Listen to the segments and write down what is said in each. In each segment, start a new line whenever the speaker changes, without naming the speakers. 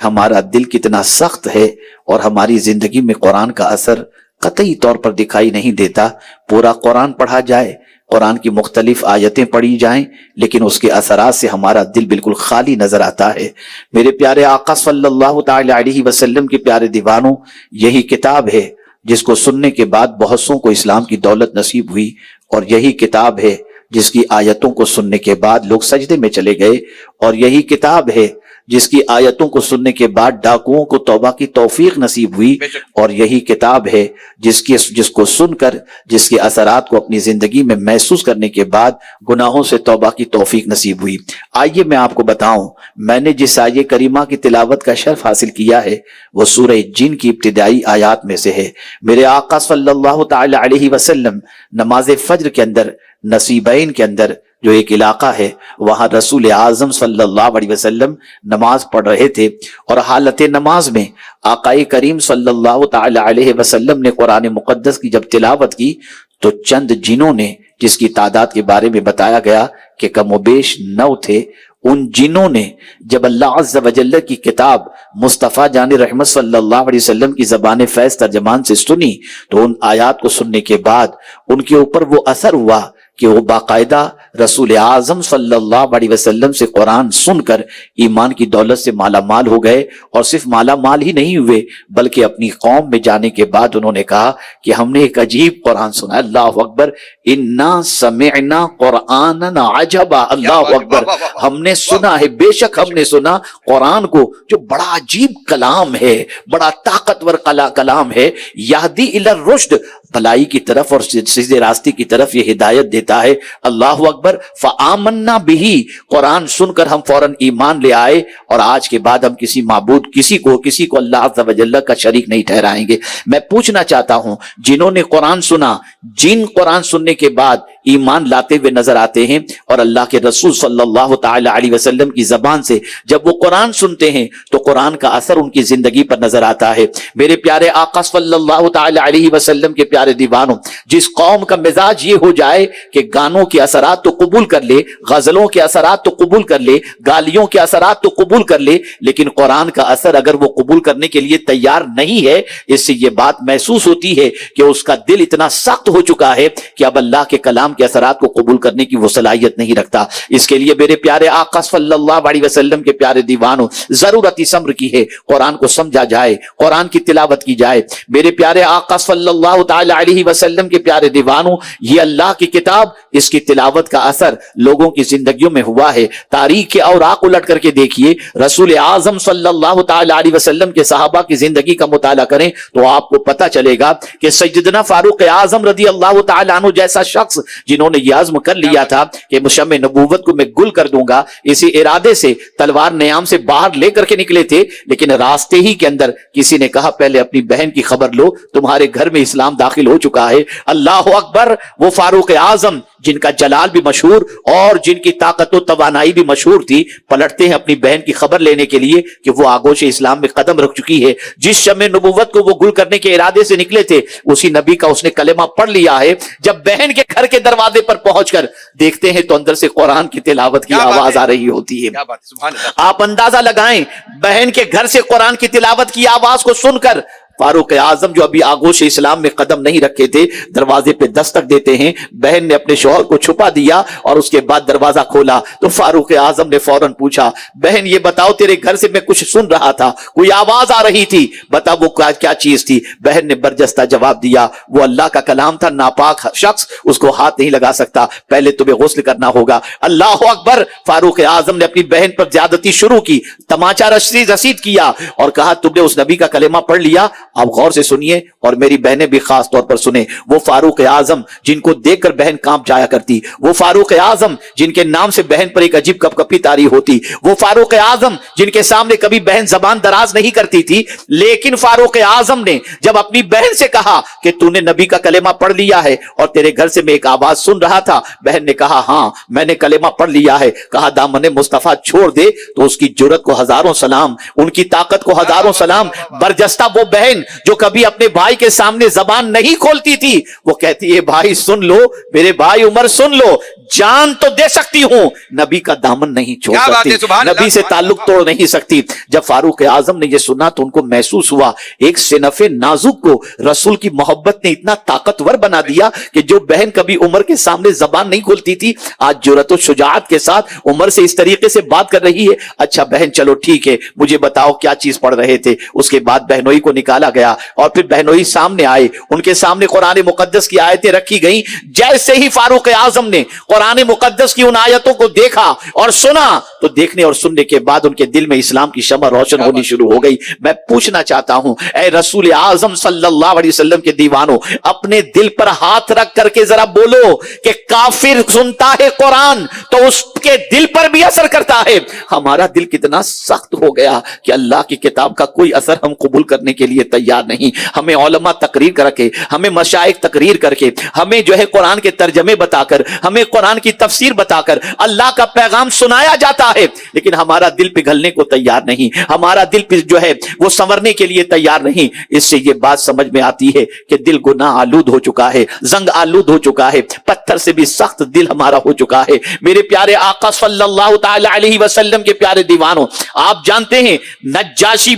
ہمارا دل کتنا سخت ہے اور ہماری زندگی میں قرآن کا اثر قطعی طور پر دکھائی نہیں دیتا۔ پورا قرآن پڑھا جائے، قرآن کی مختلف آیتیں پڑھی جائیں، لیکن اس کے اثرات سے ہمارا دل بالکل خالی نظر آتا ہے۔ میرے پیارے آقا صلی اللہ تعالی علیہ وسلم کے پیارے دیوانوں، یہی کتاب ہے جس کو سننے کے بعد بہت سوں کو اسلام کی دولت نصیب ہوئی، اور یہی کتاب ہے جس کی آیتوں کو سننے کے بعد لوگ سجدے میں چلے گئے، اور یہی کتاب ہے جس کی آیتوں کو سننے کے بعد ڈاکوؤں کو توبہ کی توفیق نصیب ہوئی، اور یہی کتاب ہے جس کو سن کر، جس کے اثرات کو اپنی زندگی میں محسوس کرنے کے بعد گناہوں سے توبہ کی توفیق نصیب ہوئی۔ آئیے میں آپ کو بتاؤں، میں نے جس آیہ کریمہ کی تلاوت کا شرف حاصل کیا ہے وہ سورہ جن کی ابتدائی آیات میں سے ہے۔ میرے آقا صلی اللہ تعالی علیہ وسلم نماز فجر کے اندر، نصیبین کے اندر جو ایک علاقہ ہے، وہاں رسول اعظم صلی اللہ علیہ وسلم نماز پڑھ رہے تھے، اور حالت نماز میں آقا کریم صلی اللہ تعالی علیہ وسلم نے قرآن مقدس کی جب تلاوت کی تو چند جنوں نے، جس کی تعداد کے بارے میں بتایا گیا کہ کم و بیش 9 تھے، ان جنوں نے جب اللہ عز و جل کی کتاب مصطفیٰ جان رحمت صلی اللہ علیہ وسلم کی زبان فیض ترجمان سے سنی تو ان آیات کو سننے کے بعد ان کے اوپر وہ اثر ہوا کہ وہ باقاعدہ رسول اعظم صلی اللہ علیہ وسلم سے قرآن سن کر ایمان کی دولت سے مالا مال ہو گئے، اور صرف مالا مال ہی نہیں ہوئے بلکہ اپنی قوم میں جانے کے بعد انہوں نے کہا کہ ہم نے ایک عجیب قرآن سنا۔ اللہ اکبر، انا سمعنا قرآنا عجبا، اللہ اکبر، ہم نے سنا ہے، بے شک ہم نے سنا قرآن کو جو بڑا عجیب کلام ہے، بڑا طاقتور کلام ہے، یہدی الی الرشد، بھلائی کی طرف اور سیدھے راستے کی طرف یہ ہدایت دیتا ہے۔ اللہ اکبر، فآمنا بہ، قرآن سن کر ہم فوراً ایمان لے آئے، اور آج کے بعد ہم کسی معبود کسی کو اللہ عز و جل کا شریک نہیں ٹھہرائیں گے۔ میں پوچھنا چاہتا ہوں، جنہوں نے قرآن سنا، جن قرآن سننے کے بعد ایمان لاتے ہوئے نظر آتے ہیں، اور اللہ کے رسول صلی اللہ تعالی علیہ وسلم کی زبان سے جب وہ قرآن سنتے ہیں تو قرآن کا اثر ان کی زندگی پر نظر آتا ہے۔ میرے پیارے آقا صلی اللہ تعالی علیہ وسلم کے پیارے دیوانوں، جس قوم کا مزاج یہ ہو جائے کہ گانوں کے اثرات تو قبول کر لے، غزلوں کے اثرات تو قبول کر لے، گالیوں کے اثرات تو قبول کر لے، لیکن قرآن کا اثر اگر وہ قبول کرنے کے لیے تیار نہیں ہے، اس سے یہ بات محسوس ہوتی ہے کہ اس کا دل اتنا سخت ہو چکا ہے کہ اب اللہ کے کلام کے اثرات کو قبول کرنے کی وہ صلاحیت نہیں رکھتا۔ اس کے لیے میرے پیارے آقا صلی اللہ علیہ وسلم کے پیارے دیوانوں، ضرورت اس امر کی ہے قرآن کو سمجھا جائے، قرآن کی تلاوت کی جائے۔ میرے پیارے آقا صلی اللہ تعالی علیہ وسلم کے پیارے دیوانوں، یہ اللہ کی کتاب، اس کی تلاوت کا اثر لوگوں کی زندگیوں میں ہوا ہے۔ تاریخ کے اوراق الٹ کر کے دیکھیے، رسول اعظم صلی اللہ تعالی علیہ وسلم کے صحابہ کی زندگی کا مطالعہ کریں تو آپ کو پتہ چلے گا کہ سیدنا فاروق اعظم رضی اللہ تعالی عنہ جیسا شخص جنہوں نے یہ عزم کر لیا تھا کہ شمع نبوت کو میں گل کر دوں گا، اسی ارادے سے تلوار نیام سے باہر لے کر کے نکلے تھے، لیکن راستے ہی کے اندر کسی نے کہا پہلے اپنی بہن کی خبر لو، تمہارے گھر میں اسلام داخل ہو چکا ہے۔ اللہ اکبر، وہ فاروق اعظم جن کا جلال بھی مشہور اور جن کی طاقت و توانائی بھی مشہور تھی، پلٹتے ہیں اپنی بہن کی خبر لینے کے لیے کہ وہ آگوش اسلام میں قدم رکھ چکی ہے۔ جس شمع نبوت کو وہ گل کرنے کے ارادے سے نکلے تھے، اسی نبی کا اس نے کلمہ پڑھ لیا ہے۔ جب بہن کے گھر کے دروازے پر پہنچ کر دیکھتے ہیں تو اندر سے قرآن کی تلاوت کی آواز آ رہی ہوتی ہے۔ آپ اندازہ لگائیں، بہن کے گھر سے قرآن کی تلاوت کی آواز کو سن کر فاروق اعظم جو ابھی آگوش اسلام میں قدم نہیں رکھے تھے، دروازے پہ دستک دیتے ہیں۔ بہن نے اپنے شوہر کو چھپا دیا اور اس کے بعد دروازہ کھولا تو فاروق اعظم نے فوراً پوچھا، بہن یہ بتاؤ، تیرے گھر سے میں کچھ سن رہا تھا، کوئی آواز آ رہی تھی، بتا وہ کیا چیز تھی؟ بہن نے برجستہ جواب دیا، وہ اللہ کا کلام تھا، ناپاک شخص اس کو ہاتھ نہیں لگا سکتا، پہلے تمہیں غسل کرنا ہوگا۔ اللہ اکبر، فاروق اعظم نے اپنی بہن پر زیادتی شروع کی، تماچا رسید کیا اور کہا تم نے اس نبی کا کلمہ پڑھ لیا؟ آپ غور سے سنیے اور میری بہنیں بھی خاص طور پر سنیں۔ وہ فاروق اعظم جن کو دیکھ کر بہن کانپ جایا کرتی، وہ فاروق اعظم جن کے نام سے بہن پر ایک عجیب کپ کپی طاری ہوتی، وہ فاروق اعظم جن کے سامنے کبھی بہن زبان دراز نہیں کرتی تھی، لیکن فاروق اعظم نے جب اپنی بہن سے کہا کہ تو نے نبی کا کلمہ پڑھ لیا ہے اور تیرے گھر سے میں ایک آواز سن رہا تھا، بہن نے کہا ہاں میں نے کلمہ پڑھ لیا ہے، کہا دامن مصطفیٰ چھوڑ دے، تو اس کی جرأت کو ہزاروں سلام، ان کی طاقت کو ہزاروں سلام۔ برجستہ وہ بہن جو کبھی اپنے بھائی کے سامنے زبان نہیں کھولتی تھی، وہ کہتی ہے بھائی سن لو، میرے بھائی عمر سن لو، جان تو دے سکتی ہوں، نبی کا دامن نہیں چھوڑ سکتی، نبی سے تعلق توڑ نہیں سکتی۔ جب فاروق اعظم نے یہ سنا تو ان کو محسوس ہوا ایک صنف نازک کو رسول کی محبت نے اتنا طاقتور بنا دیا کہ جو بہن کبھی عمر کے سامنے زبان نہیں کھولتی تھی، آج جرأت و شجاعت کے ساتھ عمر سے اس طریقے سے بات کر رہی ہے۔ اچھا بہن چلو ٹھیک ہے، مجھے بتاؤ کیا چیز پڑھ رہے تھے؟ اس کے بعد بہنوئی کو نکالا گیا اور پھر بہنوئی سامنے آئے، ان کے سامنے قرآن مقدس کی آیتیں رکھی گئیں۔ جیسے ہی فاروق اعظم نے قرآن مقدس کی ان آیتوں کو دیکھا اور سنا تو دیکھنے اور سننے کے بعد ان کے دل میں اسلام کی شمع روشن ہونی شروع ہو گئی۔ میں پوچھنا چاہتا ہوں اے رسول اعظم صلی اللہ علیہ وسلم کے دیوانوں، اپنے دل پر ہاتھ رکھ کر کے ذرا بولو کہ کافر سنتا ہے قرآن تو اس کے دل پر بھی اثر کرتا ہے۔ ہمارا دل کتنا سخت ہو گیا کہ اللہ کی کتاب کا کوئی اثر ہم قبول کرنے کے لیے تیار نہیں۔ ہمیں علماء تقریر کر کے، ہمیں مشائخ تقریر کر کے، ہمیں جو ہے قرآن کے ترجمے بتا کر، ہمیں قرآن کی تفسیر بتا کر اللہ کا پیغام سنایا جاتا ہے، لیکن ہمارا دل پگھلنے کو تیار نہیں، ہمارا دل جو ہے وہ سنورنے کے لیے تیار نہیں۔ اس سے یہ بات سمجھ میں آتی ہے کہ دل گناہ آلود ہو چکا ہے، زنگ آلود ہو چکا ہے، پتھر سے بھی سخت دل ہمارا ہو چکا ہے۔ میرے پیارے آقا صلی اللہ تعالی علیہ وسلم کے پیارے دیوانوں، آپ جانتے ہیں نجاشی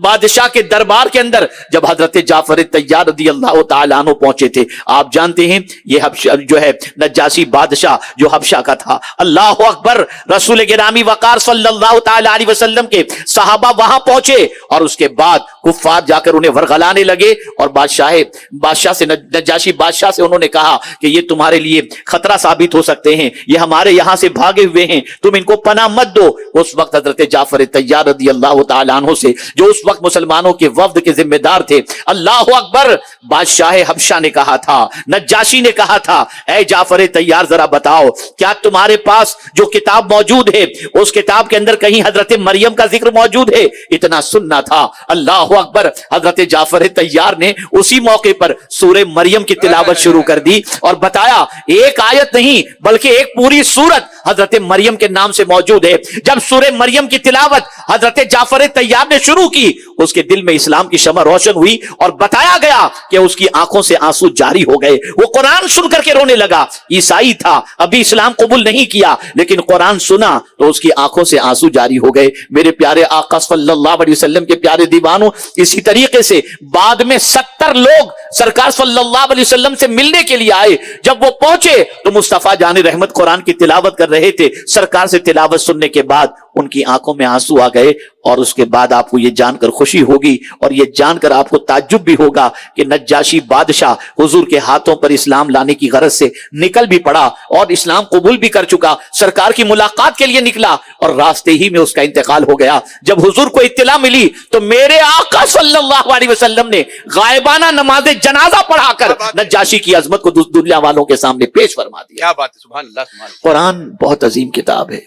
بادشاہ کے دربار کے اندر جب حضرت جعفر طیار رضی اللہ تعالیٰ عنہ پہنچے تھے، آپ جانتے ہیں یہ جو ہے نجاشی بادشاہ جو حبشہ کا تھا، اللہ اکبر، رسول گرامی وقار صلی اللہ تعالیٰ علیہ وسلم کے صحابہ وہاں پہنچے اور اس کے بعد کفار جا کر انہیں ورغلانے لگے اور بادشاہ سے، نجاشی بادشاہ سے انہوں نے کہا کہ یہ تمہارے لیے خطرہ ثابت ہو سکتے ہیں، یہ ہمارے یہاں سے بھاگے ہوئے ہیں، تم ان کو پناہ مت دو۔ اس وقت حضرت جعفر طیار رضی اللہ تعالیٰ عنہ سے، جو اس وقت مسلمانوں کے وفد کے ذمہ دار تھے، اللہ اکبر، بادشاہ حبشہ نے کہا تھا، نجاشی نے کہا تھا، اے جعفر طیار ذرا بتاؤ کیا تمہارے پاس جو کتاب موجود ہے اس کتاب کے اندر کہیں حضرت مریم کا ذکر موجود ہے؟ اتنا سننا تھا۔ اللہ اکبر، حضرت جعفر طیار نے اسی موقع پر سورہ مریم کی تلاوت شروع کر دی اور بتایا ایک آیت نہیں بلکہ ایک پوری سورت حضرت مریم کے نام سے موجود ہے۔ جب سورہ مریم کی تلاوت حضرت جعفر طیار نے شروع کی، اس کے دل میں اسلام کی شمع روشن ہوئی اور بتایا گیا کہ اس کی آنکھوں سے آنسو جاری ہو گئے، وہ قرآن سن کر کے رونے لگا۔ عیسائی تھا، ابھی اسلام قبول نہیں کیا، لیکن قرآن سنا تو اس کی آنکھوں سے آنسو جاری ہو گئے۔ میرے پیارے آقا صلی اللہ علیہ وسلم کے پیارے دیوانوں، اسی طریقے سے بعد میں 70 لوگ سرکار صلی اللہ علیہ وسلم سے ملنے کے لیے آئے۔ جب وہ پہنچے تو مصطفیٰ جان رحمت قرآن کی تلاوت کر رہے تھے۔ سرکار سے تلاوت سننے کے بعد ان کی آنکھوں میں آنسو آ گئے اور اس کے بعد آپ کو یہ جان کر خوشی ہوگی اور یہ جان کر آپ کو تعجب بھی ہوگا کہ نجاشی بادشاہ حضور کے ہاتھوں پر اسلام لانے کی غرض سے نکل بھی پڑا اور اسلام قبول بھی کر چکا، سرکار کی ملاقات کے لیے نکلا اور راستے ہی میں اس کا انتقال ہو گیا۔ جب حضور کو اطلاع ملی تو میرے آقا صلی اللہ علیہ وسلم نے غائبانہ نماز جنازہ پڑھا کر نجاشی کی عظمت کو دنیا والوں کے سامنے پیش فرما دیا۔
کیا بات ہے، سبحان اللہ، سبحان اللہ۔
قرآن بہت عظیم کتاب ہے،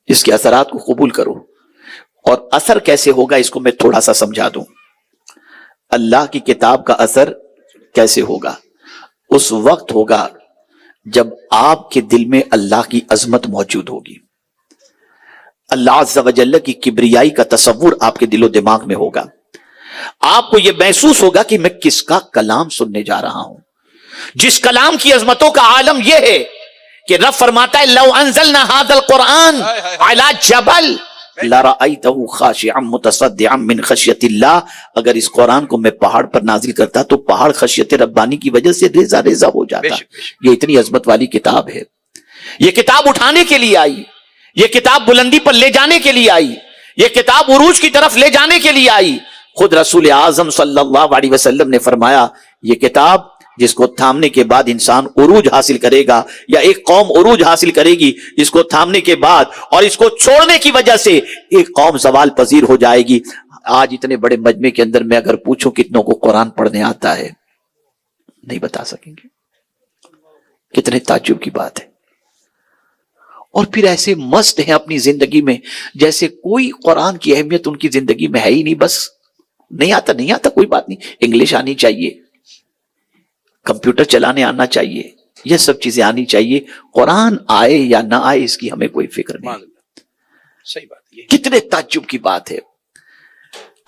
اس کے اثرات کو قبول کرو۔ اور اثر کیسے ہوگا اس کو میں تھوڑا سا سمجھا دوں۔ اللہ کی کتاب کا اثر کیسے ہوگا؟ اس وقت ہوگا جب آپ کے دل میں اللہ کی عظمت موجود ہوگی، اللہ عز و جل کی کبریائی کا تصور آپ کے دل و دماغ میں ہوگا۔ آپ کو یہ محسوس ہوگا کہ میں کس کا کلام سننے جا رہا ہوں، جس کلام کی عظمتوں کا عالم یہ ہے کہ رب فرماتا ہے لو انزلنا هذا القرآن على جبل لرأيته خاشعا متصدعا من خشیت اللہ، اگر اس قرآن کو میں پہاڑ پر نازل کرتا تو پہاڑ خشیت ربانی کی وجہ سے ریزہ ریزہ ہو جاتا۔ یہ اتنی عظمت والی کتاب ہے۔ یہ کتاب اٹھانے کے لیے آئی، یہ کتاب بلندی پر لے جانے کے لیے آئی، یہ کتاب عروج کی طرف لے جانے کے لیے آئی۔ خود رسول اعظم صلی اللہ علیہ وسلم نے فرمایا یہ کتاب جس کو تھامنے کے بعد انسان عروج حاصل کرے گا، یا ایک قوم عروج حاصل کرے گی اس کو تھامنے کے بعد، اور اس کو چھوڑنے کی وجہ سے ایک قوم زوال پذیر ہو جائے گی۔ آج اتنے بڑے مجمع کے اندر میں اگر پوچھوں کتنوں کو قرآن پڑھنے آتا ہے، نہیں بتا سکیں گے۔ کتنے تعجب کی بات ہے۔ اور پھر ایسے مست ہیں اپنی زندگی میں جیسے کوئی قرآن کی اہمیت ان کی زندگی میں ہے ہی نہیں، بس نہیں آتا کوئی بات نہیں، انگلش آنی چاہیے، کمپیوٹر چلانے آنا چاہیے، یہ سب چیزیں آنی چاہیے، قرآن آئے یا نہ آئے اس کی ہمیں کوئی فکر نہیں۔
صحیح بات ہے۔
کتنے تعجب کی بات ہے،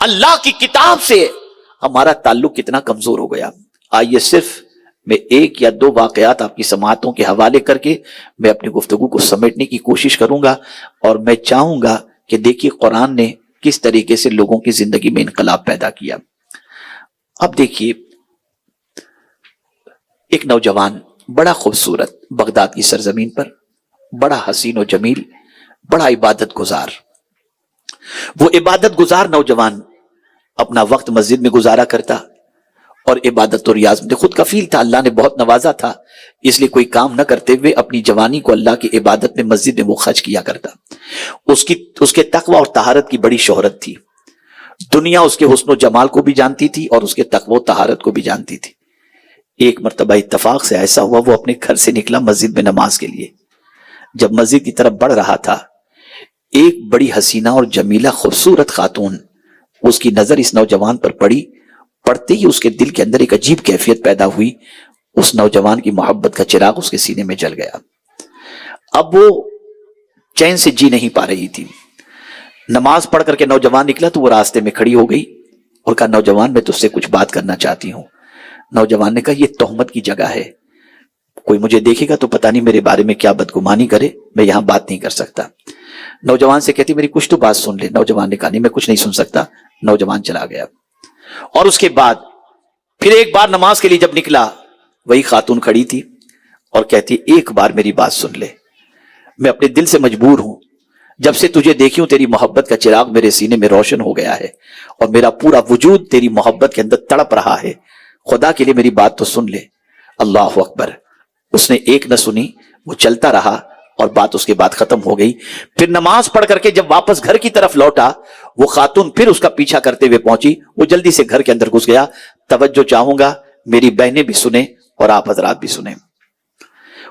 اللہ کی کتاب سے ہمارا تعلق کتنا کمزور ہو گیا. آئیے صرف میں ایک یا دو واقعات آپ کی سماعتوں کے حوالے کر کے میں اپنی گفتگو کو سمیٹنے کی کوشش کروں گا, اور میں چاہوں گا کہ دیکھیے قرآن نے کس طریقے سے لوگوں کی زندگی میں انقلاب پیدا کیا. اب دیکھیے, ایک نوجوان بڑا خوبصورت بغداد کی سرزمین پر, بڑا حسین و جمیل, بڑا عبادت گزار. وہ عبادت گزار نوجوان اپنا وقت مسجد میں گزارا کرتا اور عبادت و ریاض میں خود کفیل تھا. اللہ نے بہت نوازا تھا, اس لیے کوئی کام نہ کرتے ہوئے اپنی جوانی کو اللہ کی عبادت میں مسجد میں وہ خرچ کیا کرتا. اس کے تقوی اور طہارت کی بڑی شہرت تھی. دنیا اس کے حسن و جمال کو بھی جانتی تھی اور اس کے تقوی و طہارت کو بھی جانتی تھی. ایک مرتبہ اتفاق سے ایسا ہوا, وہ اپنے گھر سے نکلا مسجد میں نماز کے لیے. جب مسجد کی طرف بڑھ رہا تھا, ایک بڑی حسینہ اور جمیلہ خوبصورت خاتون, اس کی نظر اس نوجوان پر پڑی. پڑھتے ہی اس کے دل کے اندر ایک عجیب کیفیت پیدا ہوئی. اس نوجوان کی محبت کا چراغ اس کے سینے میں جل گیا. اب وہ چین سے جی نہیں پا رہی تھی. نماز پڑھ کر کے نوجوان نکلا تو وہ راستے میں کھڑی ہو گئی اور کہا, نوجوان میں تجھ سے کچھ بات کرنا چاہتی ہوں. نوجوان نے کہا, یہ تہمت کی جگہ ہے, کوئی مجھے دیکھے گا تو پتہ نہیں میرے بارے میں کیا بدگمانی کرے, میں یہاں بات نہیں کر سکتا. نوجوان سے کہتی, میری کچھ تو بات سن لے. نوجوان نے کہا, نہیں میں کچھ نہیں سن سکتا. نوجوان چلا گیا. اور اس کے بعد پھر ایک بار نماز کے لیے جب نکلا, وہی خاتون کھڑی تھی اور کہتی, ایک بار میری بات سن لے, میں اپنے دل سے مجبور ہوں. جب سے تجھے دیکھی ہوں تیری محبت کا چراغ میرے سینے میں روشن ہو گیا ہے اور میرا پورا وجود تیری محبت کے اندر تڑپ رہا ہے. خدا کے لیے میری بات تو سن لے. اللہ اکبر. اس نے ایک نہ سنی, وہ چلتا رہا اور بات اس کے بعد ختم ہو گئی. پھر نماز پڑھ کر کے جب واپس گھر کی طرف لوٹا, وہ خاتون پھر اس کا پیچھا کرتے ہوئے پہنچی. وہ جلدی سے گھر کے اندر گھس گیا. توجہ چاہوں گا میری بہنیں بھی سنیں اور آپ حضرات بھی سنیں.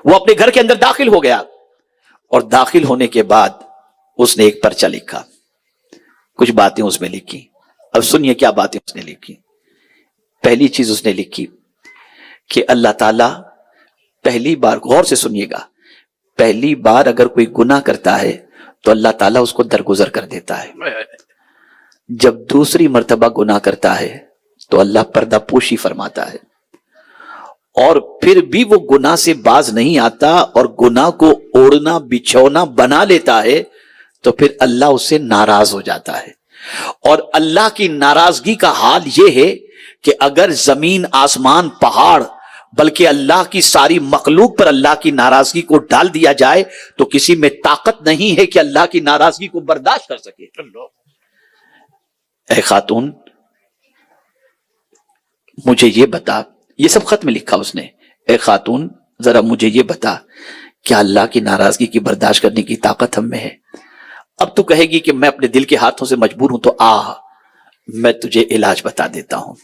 وہ اپنے گھر کے اندر داخل ہو گیا اور داخل ہونے کے بعد اس نے ایک پرچہ لکھا, کچھ باتیں اس میں لکھی. اب سنیے کیا باتیں اس نے لکھی. پہلی چیز اس نے لکھی کہ اللہ تعالیٰ پہلی بار, غور سے سنیے گا, پہلی بار اگر کوئی گناہ کرتا ہے تو اللہ تعالیٰ اس کو درگزر کر دیتا ہے. جب دوسری مرتبہ گناہ کرتا ہے تو اللہ پردہ پوشی فرماتا ہے, اور پھر بھی وہ گناہ سے باز نہیں آتا اور گناہ کو اوڑھنا بچھونا بنا لیتا ہے تو پھر اللہ اس سے ناراض ہو جاتا ہے. اور اللہ کی ناراضگی کا حال یہ ہے کہ اگر زمین آسمان پہاڑ بلکہ اللہ کی ساری مخلوق پر اللہ کی ناراضگی کو ڈال دیا جائے تو کسی میں طاقت نہیں ہے کہ اللہ کی ناراضگی کو برداشت کر سکے. اے خاتون مجھے یہ بتا, یہ سب خط میں لکھا اس نے, اے خاتون ذرا مجھے یہ بتا, کیا اللہ کی ناراضگی کی برداشت کرنے کی طاقت ہم میں ہے؟ اب تو کہے گی کہ میں اپنے دل کے ہاتھوں سے مجبور ہوں, تو میں تجھے علاج بتا دیتا ہوں.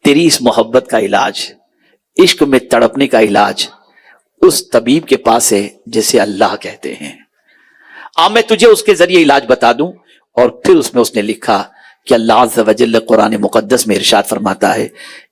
تیری اس محبت کا علاج, عشق میں تڑپنے کا علاج اس طبیب کے پاس ہے جسے اللہ کہتے ہیں. میں تجھے اس کے ذریعے علاج بتا دوں. اور پھر اس نے لکھا کہ اللہ عز و جل قرآن مقدس میں ارشاد فرماتا ہے,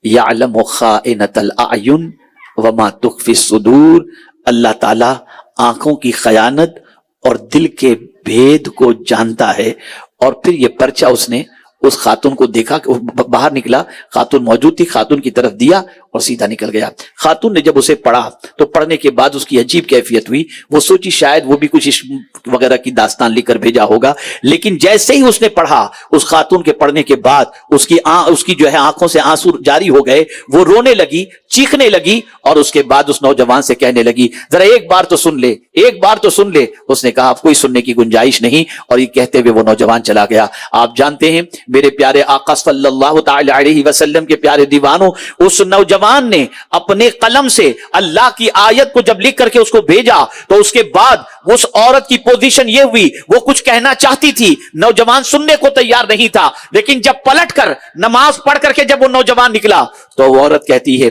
یعلم خائنۃ الاعین وما تخفی الصدور. اللہ تعالیٰ آنکھوں کی خیانت اور دل کے بھید کو جانتا ہے. اور پھر یہ پرچہ اس نے اس خاتون کو دیکھا کہ باہر نکلا, خاتون موجود تھی, خاتون کی طرف دیا اور سیدھا نکل گیا. خاتون نے جب اسے پڑھا تو پڑھنے کے بعد اس کی عجیب کیفیت ہوئی. وہ سوچی شاید وہ بھی کچھ عشق وغیرہ کی داستان لکھ کر بھیجا ہوگا, لیکن جیسے ہی اس نے پڑھا, اس خاتون کے پڑھنے کے بعد اس کی جو ہے آنکھوں سے آنسو جاری ہو گئے. وہ رونے لگی, چیخنے لگی اور اس کے بعد اس نوجوان سے کہنے لگی, ذرا ایک بار تو سن لے, ایک بار تو سن لے. اس نے کہا اب کوئی سننے کی گنجائش نہیں, اور یہ کہتے ہوئے وہ نوجوان چلا گیا. آپ جانتے ہیں میرے پیارے آقا صلی اللہ تعالی علیہ وسلم کے پیارے دیوانوں, اس نوجوان نے اپنے قلم سے اللہ کی آیت کو جب لکھ کر کے اس کو بھیجا تو اس کے بعد اس عورت کی پوزیشن یہ ہوئی, وہ کچھ کہنا چاہتی تھی, نوجوان سننے کو تیار نہیں تھا, لیکن جب پلٹ کر نماز پڑھ کر کے جب وہ نوجوان نکلا تو وہ عورت کہتی ہے,